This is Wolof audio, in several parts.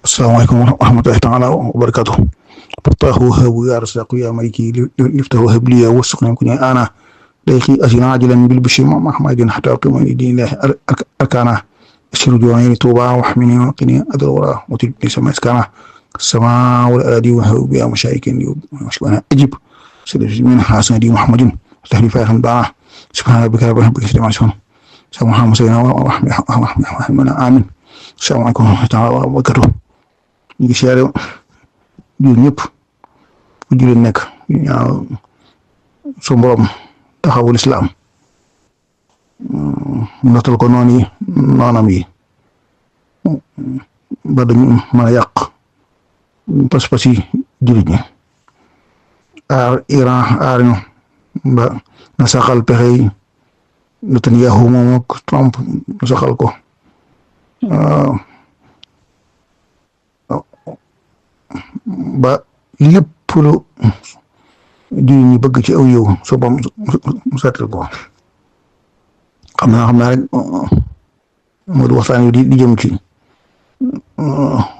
السلام عليكم ورحمة الله تعالى وبركاته. فتاه وهب يا رزاق يا مالكي لفته وهب لي وسقني كني أنا ليقي أجن عاجلا بالبشر محمد حتى أقيم دين الله أركانه أشهر جواني توبا واحمني وقني أدورا وتجني سما إسكانه السماء والأراضي وهب يا مشايكني وأنا أجب سيد من حسن دي محمد تهلي فاهم دعاه سبحان ربك رب العزة عما يصفون سلام محمد سيدنا ورحمة آمين. السلام عليكم ورحمة الله وبركاته. ñu ngi siyaare jur ñëpp fu jullit nekk ñaaw su borom taxawul islaam notal ko noonu yi noonam yi ba dañu mën a yàq pas-pas yi jullit ñi aar Iran aar ñu ba na saxal pexe yi Netanyahu moom ak Trump na saxal ko ba lépp lu jullit ñi bëgg ci aw yow soo bam seetal ko xam naa rek moo di waxtaan wi di jëm ci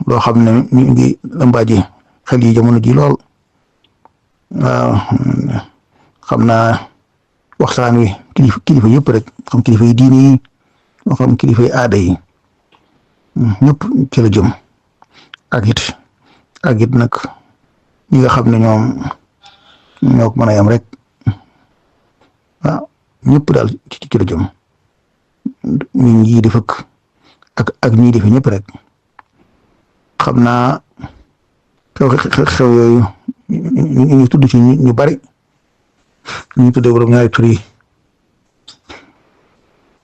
loo xam ne mi ngi lambaaje xel yi jamono ji lool waaw xam naa waxtaan wi kilifa yëpp rek xam kilifa yi diine yi moo xam kilifa yi aada yi ñëpp ci la jëm ak it nag ñi nga xam ne ñoo ko mën a yam rek waaw ñëpp daal ci la jëm ñu ngi di fëkk ak ñii di fi ñëpp rek xam naa xew yooyu ñu tudd ci ñu bari ñu tuddee borom ñaari tur yi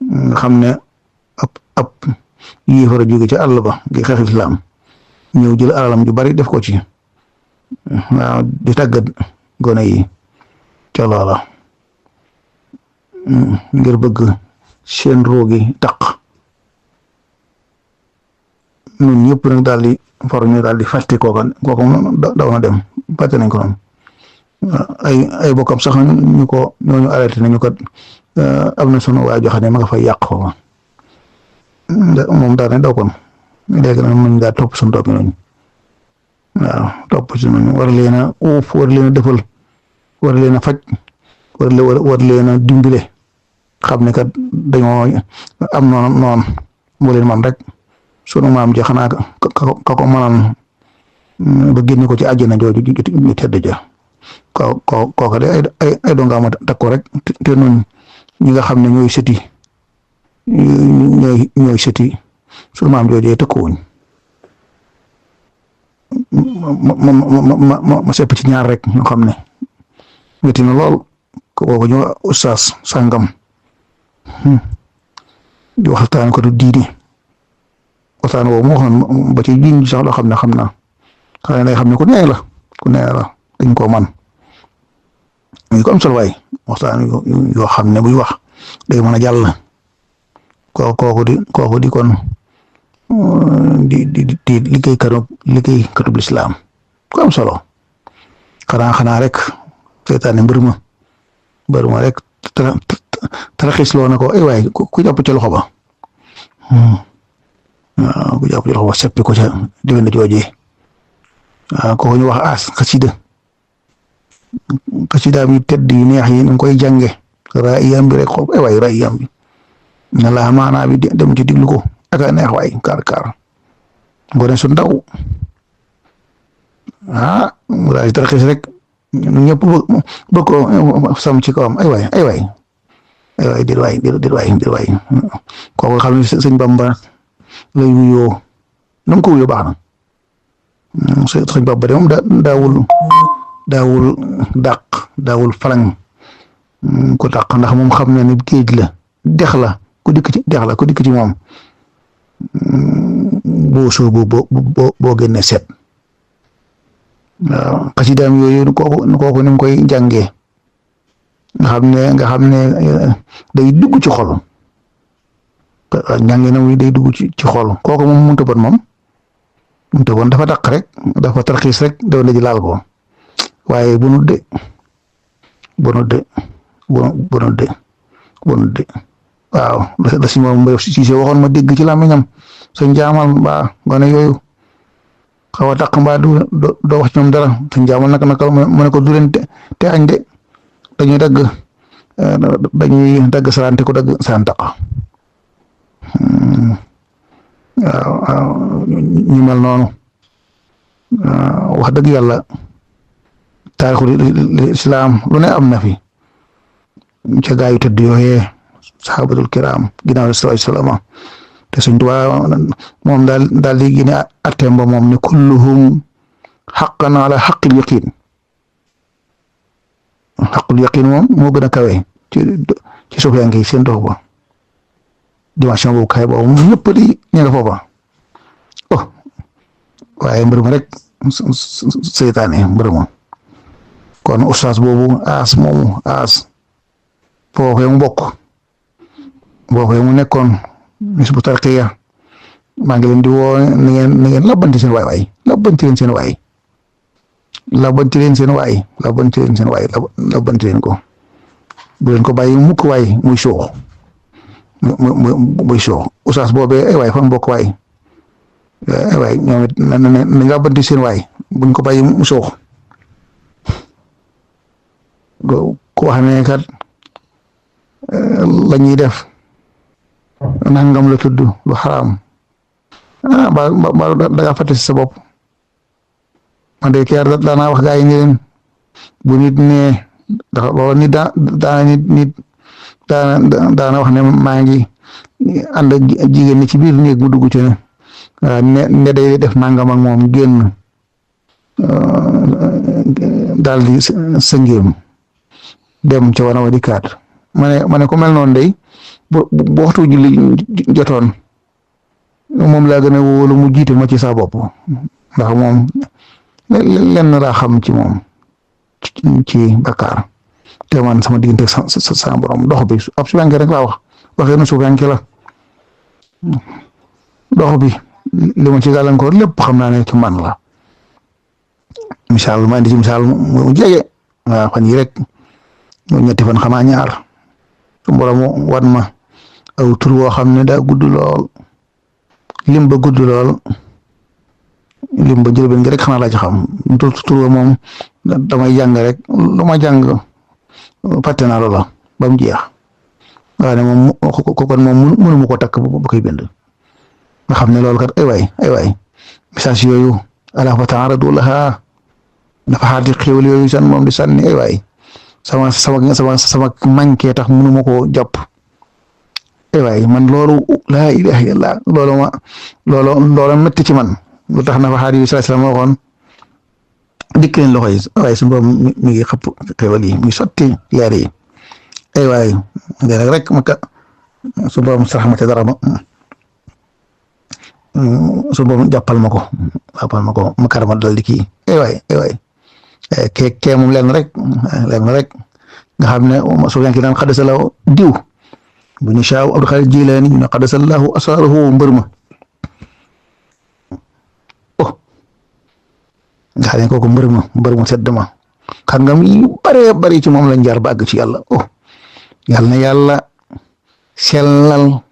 nga xam ne ab yii fara jóge ci àll ba gi xeex islam ñëw jël alalam ju bari def ko ci waaw di tàggat gone yi ca loola ngir bëgg seen roogi taq ñun ñëpp nag daal di for ñu daal di fàtte kooku daw na dem fàtte nañ ko noonu ay bokkam sax ñooñu arrêté nañu ko am na sunu waay joxe ne ma nga fay yàq foofu moom daal ne daw kon léegi nag mën ngaa topp suñu topp ñooñu waaw topp si ñooñu war leen a uuf war leen a defal war leen a faj war leen a dimbile xam ne kat dañoo am noonu moo leen man rek sunu maam ja xanaa ka ko mënoon ba génne ko ci àjjana jooju ñu tedd ja kooka de ay dongaama takk ko rek te noonu ñi nga xam ne ñooy sëti sunu maam joojee tëkkuwuñ ma sepp ci ñaar rek ñoo xam ne métti na lool kooku ñu ustaas sàngam di waxtaan ko du diine waxtaan woowu moo xam ba ci jiñ sax loo xam ne xam naa xanaa day xam ne ku nee la dañ koo man ñu ko am solo waay waxtaan yoo xam ne buy wax day mën a jàll kooku di kon di liggéeykatub lislaam ku am solo xanaa rek seetaane mbër ma rek taraxis loo na ko ay waay ku jàpp ca loxo ba waaw ku jàpp ca loxo ba seppi ko ca diggante joojee waaw kooku ñu wax aas xasida bi tedd yu neex yi ñu koy jànge raayam bi rek xool ay waay raayam bi na la maanaa bi dem ci diglu ko ak a neex waay kaar ngone su ndaw mu daal di taraxis rek ñëpp bëgg ko sam ci kawam ay waay dir waay kooku xam ne sëñ Bamba lay wuyoo na ko wuyoo baax na sëñ Bamba de moom daawul dàq daawul falang ko dàq ndax moom xam na ne géej la dex la ku dikk ci moom boo soobu boo génne set waaw xasidaam yooyu kooku ni mu koy jàngee nga xam ne day dugg ci xol njàngee na muy day dugg ci xol kooku moom mënut a bon dafa dàq rek dafa tarxiis rek dafa la ji laal ko waaye bonut de waaw la si moom Mbay Siise waxoon ma dégg ci làmmiñam sëñ jaamal mbaa gone yooyu xaw a taq mbaa doo wax ci ñoom dara sëñ jaamal naka mu ne ko du leen te añ de dañuy dagg saraan te ko dagg saraan taq waaw ñu mel noonu wax dëgg yàlla taarixul islaam lu ne am na fi ca gaa yu tëdd yooyee saxaabatul kiraam ginnaaw sallallahu alayhi wa sallam te Sëñ Tuubaa moom daal di génne atteem ba moom ne kulluhum xaqan ala xaqil yaqin xaqul yaqin moom moo gën a kawe ci suuf yaa ngi seen dox ba dimension boobu kawe boobu moom ñëpp di ñu nga foofa waaye mbir ma rek seytaane mbir ma kon ustaas boobu aas moomu aas foofee mu bokk foofee mu nekkoon Hizbut Tarqiyyah maa ngi leen di woo na ngeen labbanti seen waay labbanti leen seen waay labbanti leen seen waay labbanti leen seen waay labbanti leen ko bu leen ko bàyyi mukk waay muy suux muy suux ustaas boobee ay waay fa mu bokk waay ay waay ñoom it nañ labbanti seen waay buñ ko bàyyi mu suux ko wax ne kat la ñuy def nangam la tudd lu xaraam ba da nga fàtte si sa bopp man de keer daanaa wax gaa yi ni leen bu nit ne dafa loolu nit daana wax ne maa ngi ànd ak jigéen ñi ci biir néeg mu dugg ci ne day def nangam ak moom génn daal di sëngéem dem ca wana wa di kaat ma ne ko mel noonu day bu waxtu julli jotoon moom laa gën a wóolu mu jiite ma ci sa bopp ndax moom lenn laa xam ci moom ci bakkaar te man sama diggante sa borom dox bi ab suufiyanke rek laa wax waxee na suufiyanke la dox bi li ma ci gàllankoor lépp xam naa ne ci man la misaal ma indi ci misaal mu jege waaw fan yi rek ñetti fan xanaa ñaar su borom wan ma aw tur woo xam ne daa gudd lool lim ba gudd lool lim ba jël benn gi rek xanaa laa ci xam tur wa moom damay jàng rek lu ma jàng fàtte naa loola ba mu jeex waaye ne moom kon moom mënu ma ko takk ba koy bind nga xam ne loolu kat ay waay message yooyu ala fa taaradu laha dafa xaati xéwal yooyu san moom di sànni ay waay sama manqué tax mënu ma koo jàpp ay waay man loolu laa ilaha illallah loolu métti ci man lu tax na fa xaati bi sallallahu alayhi wasallam waxoon dikk leen loxo yi waaye su boobu mi ngi xëpp xéwal yi muy sotti yaare yi ay waay rek ma ka su boobu sarax ma ca dara ma su boobu jàppal ma ko ma karama dal di kii ay waay kee moom lenn rek nga xam ne su fekkee naan xaddasa la diw bu ñu saaw Abdul Xaadir Jilaani ñu ne xaddasa Allahu asraarahu mbër ma nga xam ne kooku mbër ma sedd ma xam nga mi bari ci moom lañ jaar ba àgg ci yàlla yàlla na yàlla sellal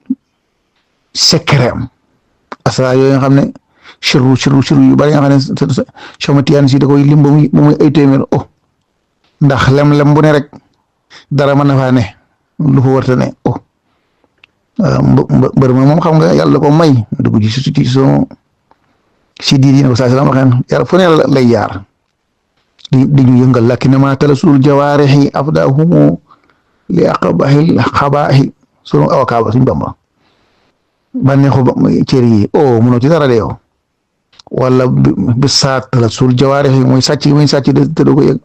sekkereem asraar yooyu nga xam ne sirru yu bari nga xam ne sama tiyaan si da koy lim ba muy ay téeméer ndax lem bu ne rek dara mën na faa ne lu fa warta ne mbër ma moom xam nga yàlla ko may dugg ci si diir yi ne ko saa salaam waxeen yàlla fu ne lay jaar di ñu yëngal lakin ma talasul jawaarihi afdahumu li aqbahil xabaahi sunu avocat ba suñ Bamba bànneexu cër yi mënoo ci dara de yow wala bi saat talasul jawaarihi mooy sàcc muy sàcc te du ko yëg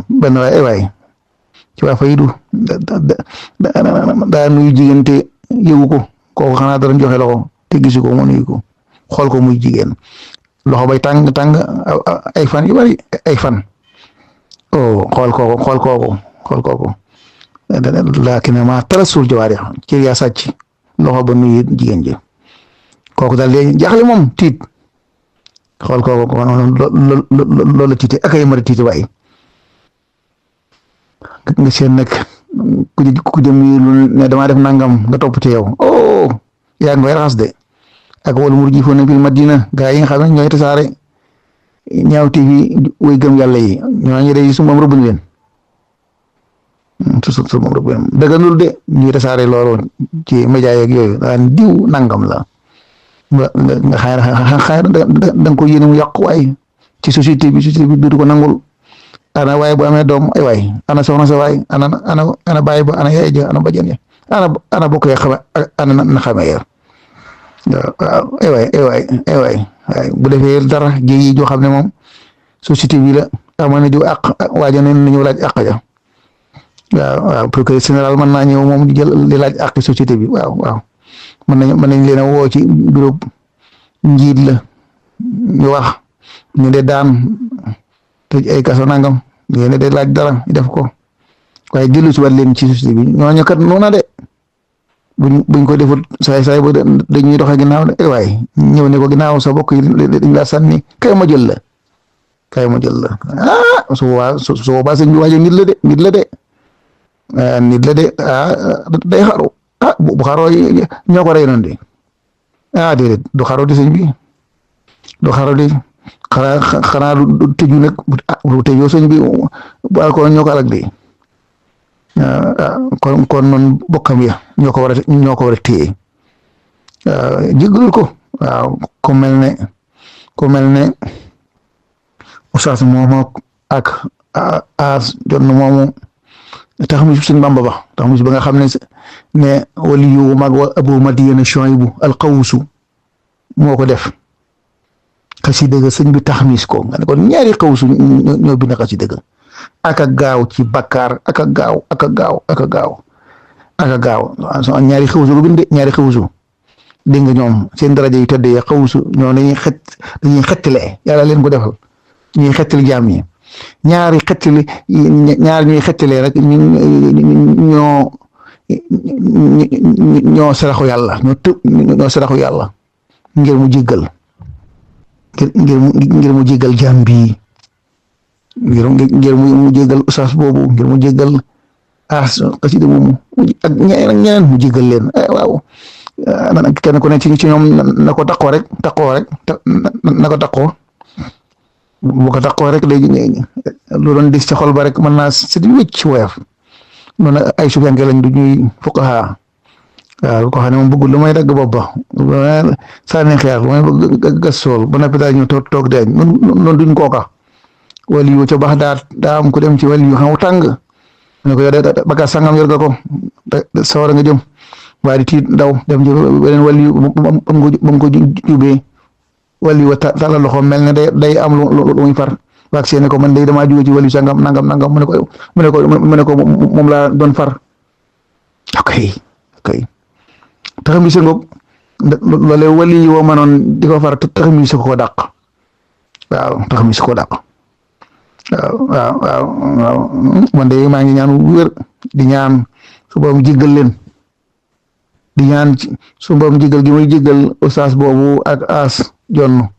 benn waay ci waa faydu daa nuyu jigéen te yëgu ko kooku xanaa dara joxe loxo te gisu ko mu nuyu ko xool ko muy jigéen loxo bay tàng ay fan yu bari ay fan xool kooku laakin ma talasul jawaarih ci yaa sàcc loxo ba nuyu jigéen ji kooku daal léegi jaaxle moom tiit xool kooku loolu la tiite ak ay mari tiite waay nga seen nag ku jëm yi lu ne damaa def nangam nga topp ci yow yaa ngi koy raxas de ak wal murjifuuna fil madina gaa yi nga xam ne ñooy tasaare ñaawti fi way gëm yàlla yi ñooñu de su moom rëbb leen su moom rëbb leen dëgganul de ñuy tasaare loolu ci média yeeg yooyu daan diw nangam la nga xaar da nga ko yéene mu yàqu waay ci société bi du ko nangul ana waay bu amee doom ay waay ana soxna sa waay ana baay ba ana yaay ja ana bajjan ya ana bokk ya xame ana na xame ya waaw ay waay bu defee dara jéeg yi joo xam ne moom société bi la amoon na ju àq waaja ne nañu laaj àq ja waaw procureur général mën naa ñëw moom di jël di laaj àq société bi waaw mën nañ leen a woo ci bureau njiit la ñu wax ñu de daan tëj ay kaso nangam ñu de laaj dara ñu def ko waaye dellu si waat leen ci société bi ñooñu kat noona de buñ ko defut saay ba dañuy doxe ginnaaw de waaye ñëw ne ko ginnaaw sa bokk yi dañ laa sànni kay ma jël la su boobaa sëñ bi waaje nit la de nit la de day xaru bu xaroo ñoo ko rey noonu de déedéet du xaroo di sëñ bi du xaroo di xanaa du tëju nag bu tëjoo sëñ bi bu alkool ñoo ko alak de kon noonu bokkam ya ñoo ko war a téye jéggalul ko waaw ku mel ne Oustaz moomu ak as jot na moomu tax mu suñ Bamba ba tax mu ba nga xam ne waliyu mag wa Abu Madiyana Shuaybu al-Qawsu moo ko def xasida ga sëñ bi taxmis ko nga ne kon ñaari Qawsu ñoo bind xasida ga aka gaaw ci bakkaar aka gaaw ñaari Qawsu ko bind ñaari Qawsu dégg nga ñoom seen daraja yu tëdd ya Qawsu ñoo dañuy xettile yàlla leen ko defal ñuy xettali jaam ñi ñaari xettali ñaar ñuy xettalee rek ñoo saraxu yàlla ñoo saraxu yàlla ngir mu jéggal ngir mu jéggal jaam bi ngir mu jéggal Oustaz boobu ngir mu jéggal xasida moomu ak ñeneen mu jéggal leen waaw kenn ku ne ci ñoom na ko taqoo rek na ko taqoo bu ko taqoo rek léegi lu doon dis ci xol ba rek mën naa set wécc woyof noonu ay sufiyanke lañ du ñuy fuqaha waaw ko xam ne moom bëggul lu may dagg bopp ba sànni xeer lu may bëgg gas sool ba noppi daal ñu toog deeñ noonu duñ kooka wali yu ca baax daa am ku dem ci wali yu xam tàng ne ko yow de baka sangam yor nga ko sawara nga jëm waaye di tiit daw dem ci beneen wali yu ba mu ko jubee wali wa tala loxo mel ne day am lu muy far waag seene ko man day damaa jóge ci wali sangam nangam mu ne ko moom laa doon far ok taxam bi sa ngoog loole wali woo manoon di ko far taxam bi sa ko dàq waaw taxam bi sa ko dàq waaw man de maa ngi ñaan wér di ñaan su borom jéggal leen di ñaan su borom jéggal gi may jéggal Oustaz boobu ak as jonn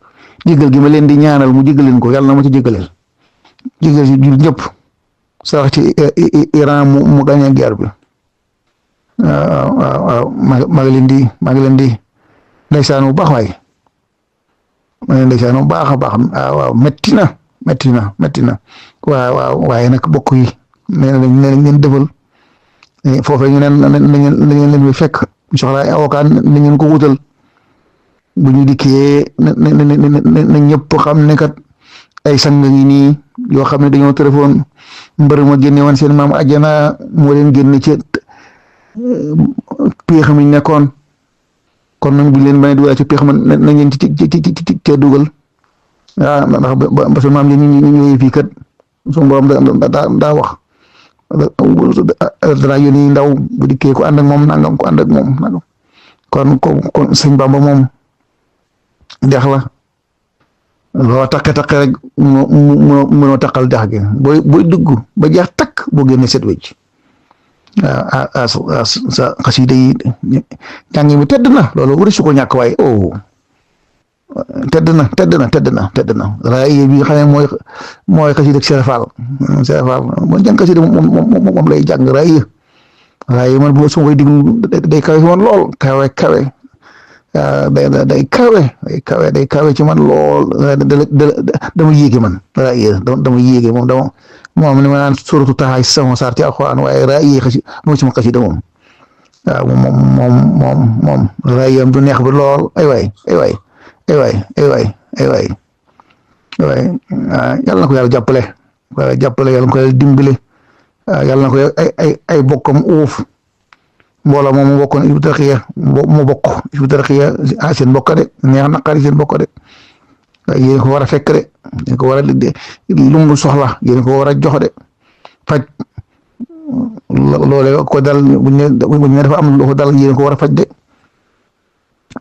jéggal gi ma leen di ñaanal mu jéggal leen ko yàlla na ma ci jéggaleel jéggal si jur ñëpp sax ci Iran mu gañe guerre bi waaw maa ngi leen di ndeysaan bu baax waay maa ngi ndeysaan bu baax a baax waaw metti na waaw waaye nag bokk yi nee nañ leen defal foofee ñu neen leen fi fekk soxla avocat na ngeen ko wutal bu ñu dikkee na ñëpp xam ne kat ay sang ngi nii yoo xam ne dañoo téléphone mbër ma génne woon seen maam àjjana moo leen génne ci péex mi nekkoon kon nag bu leen bañ a dugal ci péex ma na ngeen ci dugal waaw ndax ba seen maam yi ñu ñëwee fii kat suñu borom daa wax dara yónni ndaw bu dikkee ko ànd ak moom nangam ko ànd ak moom nangam kon sëñ Bamba moom dex la loo taqe rek mënoo taqal dex gi booy dugg ba jeex takk boo génne set wecc waaw sa xasida yi njàng mi tedd na loolu wari su ko ñàkk waaye tedd na raay bi xam ne mooy xasida ak Serap Fall moo jàng xasida moom lay jàng raay man bu su ma koy diglu day kawe si woon lool kawe day kawe ci man lool dama yéege man raaya dama yéege moom li ma naan suratu taxaay sama saar ci alxuraan waaye raaya moo ci ma xasida moom waaw moom raayam du neex bi lool ay waay yàlla na ko yàlla jàppale yàlla na ko yàlla dimbale yàlla na ko ay bokkam uuf mbooloo moom mu bokkoon Hizbut Tarqiyyah mu bokk Hizbut Tarqiyyah seen bokk de neex naqari seen bokk de yéen ko war a fekk de yéen ko war a lu mu soxla yéen ko war a jox de faj loole ko dal buñ ne dafa am lu ko dal yéen ko war a faj de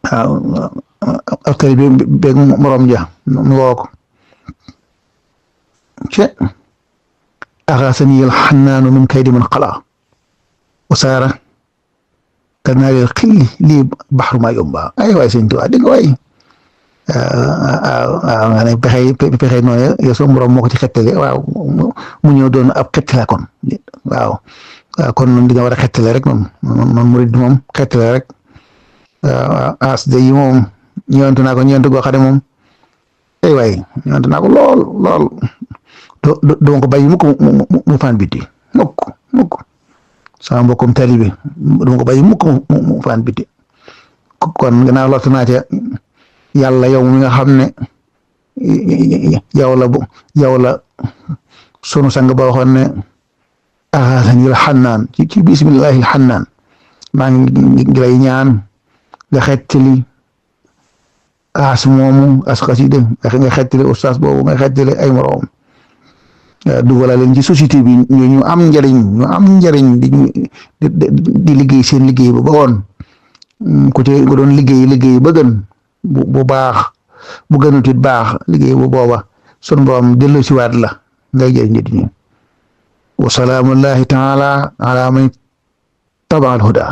waaw askari bi beeg morom ja nu woo ko ce axaasani al xannaanu min kaydi man xalaa wasaara kanaalil xilli lii baxru maa yomba ay waay sëñ Tuubaa dégg nga waay waaw nga ne pexe nooy yow sa morom moo ko ci xettale waaw mu ñëw doon ab xettale kon waaw kon noonu di nga war a xettale rek noonu murid moom xettale rek waaw as de yi moom ñëwantu naa ko ñëwantu goo xam ne moom ay waay ñëwantu naa ko lool doo ko bàyyi mukk mu fan biti mukk sama mbokkum taalibe duma ko bàyyi mukk mu fan biti kon gannaaw lott naa ca yàlla yow mi nga xam ne yow la sunu sang ba waxoon ne axaasani l xannaan ci bismillahi l xannaan maa ngi lay ñaan nga xettali as moomu as xasida nga xettali ustaas boobu nga xettali ay moroom dugalal leen ci société bi ñu am njariñ di liggéey seen liggéey ba woon ku ci nga doon liggéey ba gën bu baax bu gënut it baax liggéey bu booba sun borom dellu si waat la ngay jëriñ nit ñi wa salaamullahi taala ala man tabaa al huda